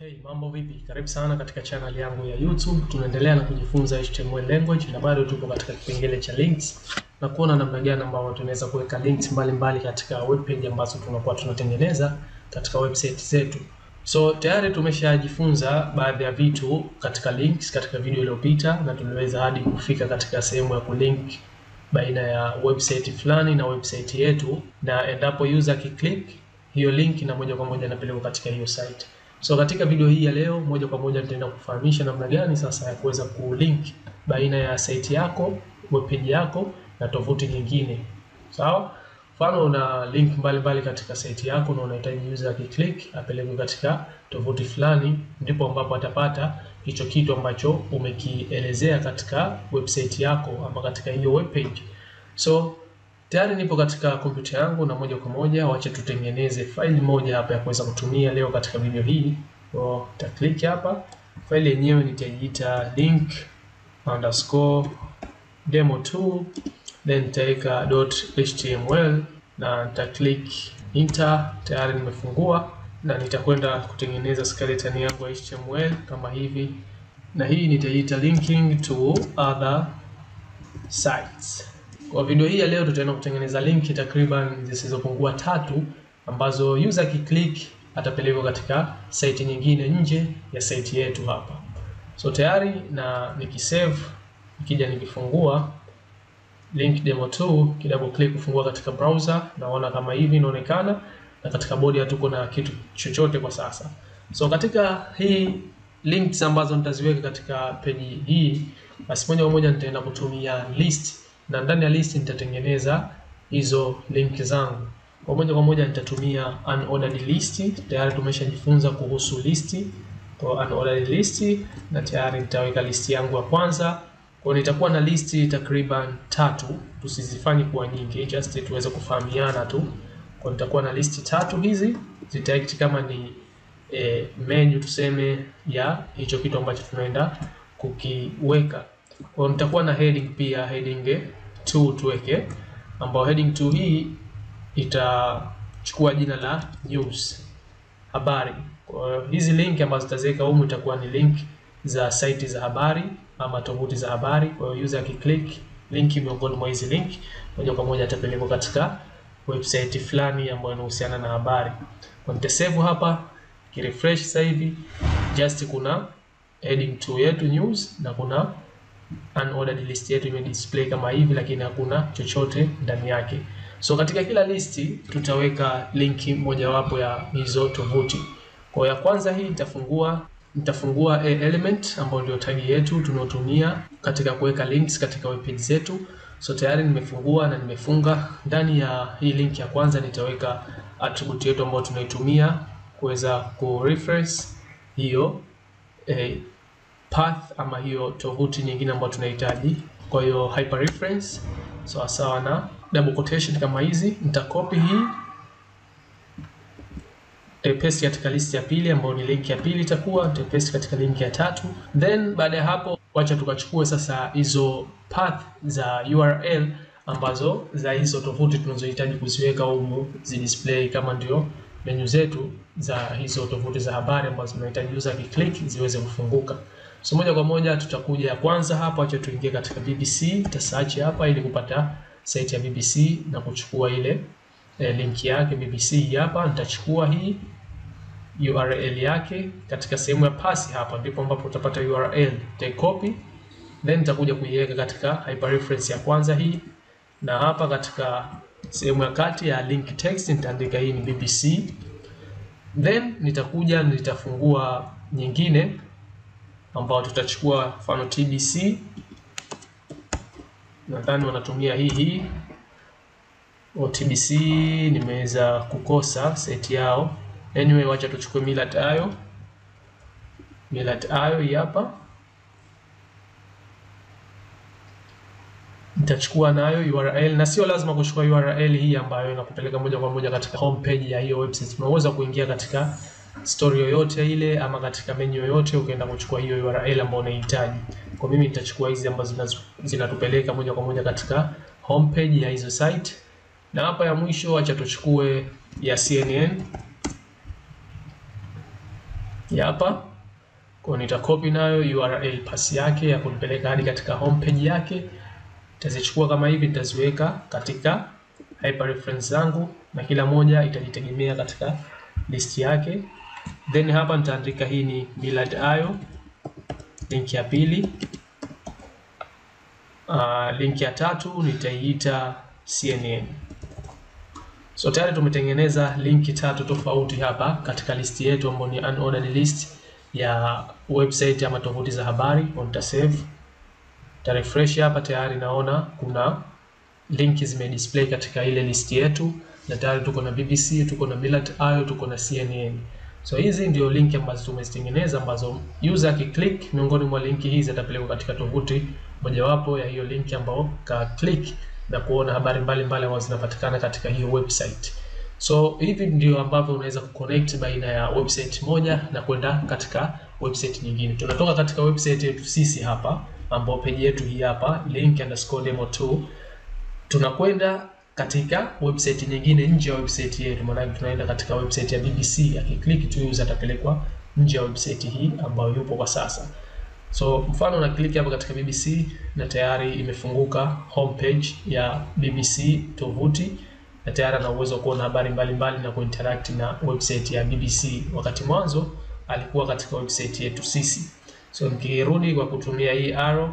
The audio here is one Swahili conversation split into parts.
Hey, mambo vipi? Karibu sana katika channel yangu ya YouTube. Tunaendelea na kujifunza HTML language na bado tupo katika kipengele cha links na kuona namna gani ambavyo tunaweza kuweka links mbalimbali katika web page ambazo tunakuwa tunatengeneza katika website zetu. So tayari tumeshajifunza baadhi ya vitu katika links katika video iliyopita na tumeweza hadi kufika katika sehemu ya kulink baina ya website fulani na website yetu, na endapo user akiclick hiyo link na moja kwa moja inapelekwa katika hiyo site. So katika video hii ya leo moja kwa moja nitaenda kufahamisha namna gani sasa ya kuweza kulink baina ya site yako, web page yako na tovuti nyingine. Sawa? Mfano una link mbalimbali katika site yako na unahitaji user akiclick apelekwe katika tovuti fulani, ndipo ambapo atapata hicho kitu ambacho umekielezea katika website yako ama katika hiyo web page. So tayari nipo katika kompyuta yangu na moja kwa moja wacha tutengeneze file moja hapa ya kuweza kutumia leo katika video hii. So click hapa, file yenyewe nitaiita link_demo2, then nitaweka .html na click enter. Tayari nimefungua na nitakwenda kutengeneza skeleton yangu ya HTML kama hivi, na hii nitaiita linking to other sites. Kwa video hii ya leo tutaenda kutengeneza linki takriban zisizopungua 3 ambazo user akiclick atapelekwa katika site nyingine nje ya site yetu hapa. So tayari na nikisave, nikija nikifungua link demo2, double click kufungua katika browser, naona kama hivi inaonekana, na katika body hatuko na kitu chochote kwa sasa. So katika hii links ambazo nitaziweka katika page hii, basi moja kwa moja nitaenda kutumia list, na ndani ya list nitatengeneza hizo link zangu. Kwa moja nitatumia unordered list. Tayari tumeshajifunza kuhusu list. Kwa unordered list na tayari nitaweka list yangu ya kwanza. Kwa nitakuwa na list takriban 3, tusizifanye kuwa nyingi, just tuweze kufahamiana tu. Kwa nitakuwa na list 3 hizi, zitaiti kama ni menu tuseme ya hicho kitu ambacho tunaenda kukiweka. Kwa nitakuwa na heading pia, heading 2 tuweke, ambao heading 2 hii itachukua jina la news, habari. Kwa hizi link ambazo tutaziweka humu itakuwa ni link za site za habari ama tovuti za habari. Kwa hiyo user akiclick link miongoni mwa hizi link, moja kwa moja atapelekwa katika website fulani ambayo inahusiana na habari. Kwa nitasave hapa, kirefresh sasa hivi just kuna heading 2 yetu news na kuna unordered list yetu imedisplay kama hivi, lakini hakuna chochote ndani yake. So katika kila listi tutaweka linki mojawapo ya hizo tovuti. Kwa ya kwanza hii nitafungua element ambayo ndio tag yetu tunayotumia katika kuweka links katika web page zetu. So tayari nimefungua na nimefunga. Ndani ya hii link ya kwanza nitaweka attribute yetu ambayo tunaitumia kuweza kureference hiyo path ama hiyo tovuti nyingine ambayo tunahitaji. Kwa hiyo hyperreference sawa na double quotation kama hizi. Nitacopy hii, paste katika list ya pili ambayo ni link ya pili, itakuwa paste katika link ya 3. Then baada ya hapo wacha tukachukue sasa hizo path za URL ambazo za hizo tovuti tunazohitaji kuziweka humu zidisplay kama ndio menu zetu za hizo tovuti za habari ambazo tunahitaji user akiclick ziweze kufunguka. So moja kwa moja tutakuja ya kwanza hapa, acha tuingie katika BBC, tutasearch hapa ili kupata site ya BBC na kuchukua ile link yake BBC hapa. Nitachukua hii URL yake katika sehemu ya pasi hapa, ndipo ambapo utapata URL. Nitacopy then nitakuja kuiweka katika hyperreference ya kwanza hii, na hapa katika sehemu ya kati ya link text nitaandika hii ni BBC. Then nitafungua nyingine ambao tutachukua mfano TBC, nadhani wanatumia hii o TBC, nimeweza kukosa site yao. Anyway, wacha tuchukue millet.io hii hapa, nitachukua nayo URL, na sio lazima kuchukua URL hii ambayo inakupeleka moja kwa moja katika homepage ya hiyo website. Unaweza kuingia katika story yoyote ile ama katika menu yoyote ukaenda kuchukua hiyo URL ambayo unahitaji. Kwa mimi nitachukua hizi ambazo zinatupeleka moja kwa moja katika homepage ya hizo site. Na hapa ya mwisho acha tuchukue ya CNN hapa. Kwa nitakopi nayo URL path yake ya kunipeleka hadi katika homepage yake. Nitazichukua kama hivi, nitaziweka katika hyperreference zangu na kila moja itajitegemea katika list yake. Then hapa nitaandika hii ni milad.io, link ya pili. Link ya tatu nitaiita CNN. So tayari tumetengeneza linki tatu tofauti hapa katika list yetu ambayo ni unordered list ya website ama tovuti za habari. Nita save, nita refresh hapa, tayari naona kuna linki zimedisplay katika ile list yetu, na tayari tuko na BBC, tuko na milad.io, tuko na CNN. So hizi ndio linki ambazo tumezitengeneza, ambazo user akiclick miongoni mwa linki hizi atapelekwa katika tovuti mojawapo ya hiyo linki ambao ka click na kuona habari mbalimbali ambazo zinapatikana katika hiyo website. So hivi ndio ambavyo unaweza kuconnect baina ya website moja na kwenda katika website nyingine. Tunatoka katika website yetu sisi hapa, ambao page yetu hii hapa link_demo2, tunakwenda katika website nyingine nje ya website yetu. Maana tunaenda katika website ya BBC, akiklik tu user atapelekwa nje ya website hii ambayo yupo kwa sasa. So mfano na click hapa katika BBC na tayari imefunguka homepage ya BBC tovuti, na tayari ana uwezo kuona habari mbalimbali na kuinteract na website ya BBC. Wakati mwanzo alikuwa katika website yetu sisi. So nikirudi kwa kutumia hii arrow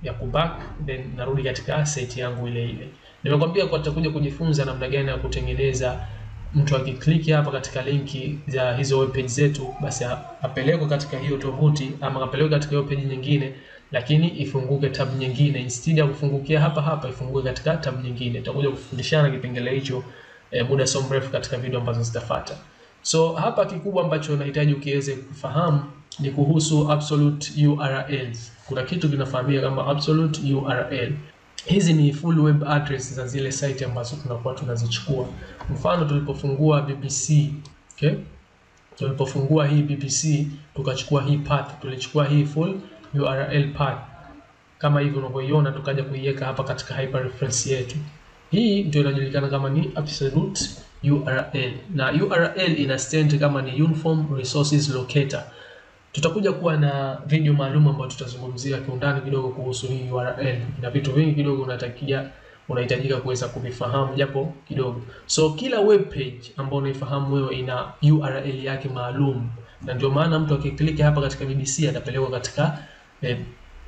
ya kuback, then narudi katika site yangu ile ile. Nimekwambia kwa tutakuja kujifunza namna gani ya kutengeneza mtu akiklik hapa katika linki za hizo web page zetu, basi apelekwe katika hiyo tovuti ama apelekwe katika hiyo page nyingine, lakini ifunguke tab nyingine instead ya kufungukia hapa ifunguke katika tab nyingine. Tutakuja kufundishana kipengele hicho muda so mrefu katika video ambazo zitafuata. So hapa kikubwa ambacho nahitaji ukiweze kufahamu ni kuhusu absolute URLs. Kuna kitu kinafahamika kama absolute URL. Hizi ni full web address za zile site ambazo tunakuwa tunazichukua. Mfano tulipofungua BBC, okay? Tulipofungua hii BBC tukachukua hii path, tulichukua hii full URL path kama hivi unavyoiona, tukaja kuiweka hapa katika hyperreference yetu. Hii ndio inajulikana kama ni absolute URL, na URL ina stand kama ni Uniform Resources Locator. Tutakuja kuwa na video maalum ambayo tutazungumzia kiundani kidogo kuhusu hii URL. Na vitu vingi kidogo unahitajika kuweza kuvifahamu japo kidogo. So kila web page ambayo unaifahamu wewe ina URL yake maalum. Na ndio maana mtu akiklik hapa katika BBC atapelekwa katika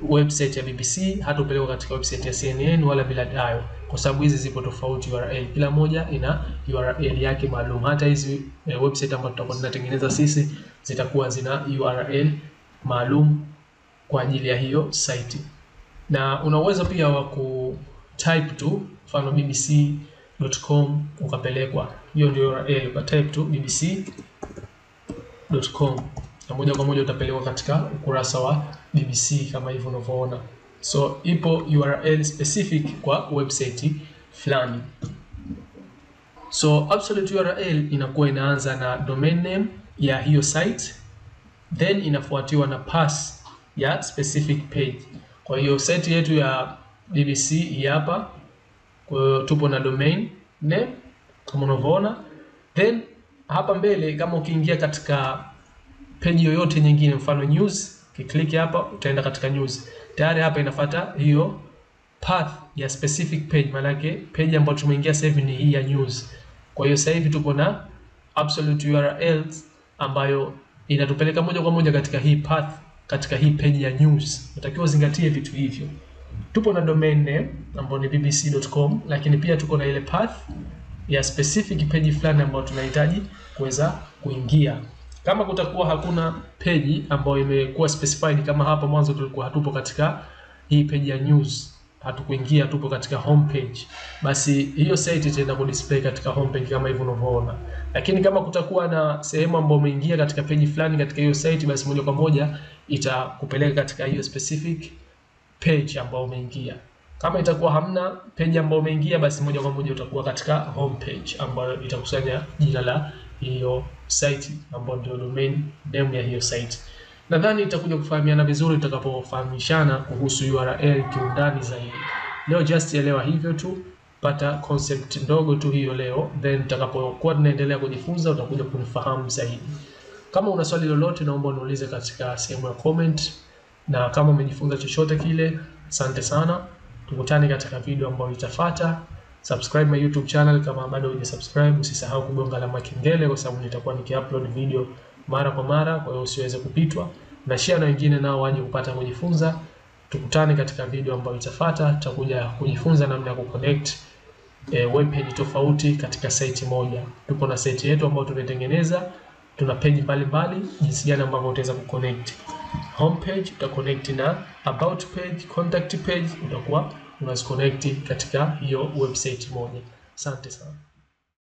website ya BBC, hatapelekwa katika website ya CNN wala milad.io, kwa sababu hizi zipo tofauti URL. Kila moja ina URL yake maalum. Hata hizi website ambazo tutakuwa tunatengeneza sisi zitakuwa zina URL maalum kwa ajili ya hiyo site. Na una uwezo pia wa kutype tu mfano bbc.com ukapelekwa. Hiyo ndio URL, kwa type tu bbc.com na moja kwa moja utapelekwa katika ukurasa wa BBC kama hivyo unavyoona. So ipo URL specific kwa website fulani. So absolute URL inakuwa inaanza na domain name ya hiyo site, then inafuatiwa na path ya specific page. Kwa hiyo site yetu ya BBC hii hapa, kwa hiyo tupo na domain name kama unavyoona, then hapa mbele kama ukiingia katika page yoyote nyingine, mfano news, ukiklik hapa utaenda katika news. Tayari hapa inafuata hiyo path ya specific page, maana yake page ambayo tumeingia sasa hivi ni hii ya news. Kwa hiyo sasa hivi tupo na absolute URLs ambayo inatupeleka moja kwa moja katika hii path, katika hii page ya news. Unatakiwa uzingatie vitu hivyo. Tupo na domain name ambayo ni bbc.com, lakini pia tuko na ile path ya specific page fulani ambayo tunahitaji kuweza kuingia. Kama kutakuwa hakuna page ambayo imekuwa specified, kama hapa mwanzo tulikuwa hatupo katika hii page ya news, hatukuingia, tupo katika homepage, basi hiyo site itaenda ku display katika homepage kama hivyo unavyoona. Lakini kama kutakuwa na sehemu ambayo umeingia katika page fulani katika hiyo site, basi moja kwa moja itakupeleka katika hiyo specific page ambayo umeingia. Kama itakuwa hamna page ambayo umeingia, basi moja kwa moja utakuwa katika homepage ambayo itakusanya jina la hiyo site ambayo ndio domain name ya hiyo site. Nadhani itakuja kufahamiana vizuri tutakapofahamishana kuhusu URL kiundani zaidi. Leo just elewa hivyo tu, pata concept ndogo tu hiyo leo, then tutakapokuwa tunaendelea kujifunza utakuja kunifahamu zaidi. Kama una swali lolote, naomba uniulize katika sehemu ya comment, na kama umejifunza chochote kile, asante sana. Tukutane katika video ambayo itafuata. Subscribe my YouTube channel kama bado hujasubscribe. Usisahau kugonga alama ya kengele kwa sababu nitakuwa nikiupload video mara kwa mara, kwa hiyo usiweze kupitwa. Na share na wengine nao waje kupata kujifunza. Tukutane katika video ambayo itafuata. Tutakuja kujifunza namna ya kuconnect web page tofauti katika site moja. Tupo na site yetu ambayo tumetengeneza. Tuna page mbalimbali, jinsi gani ambavyo utaweza kuconnect. Homepage utaconnect na about page, contact page, utakuwa unaziconnect katika hiyo website moja. Asante sana.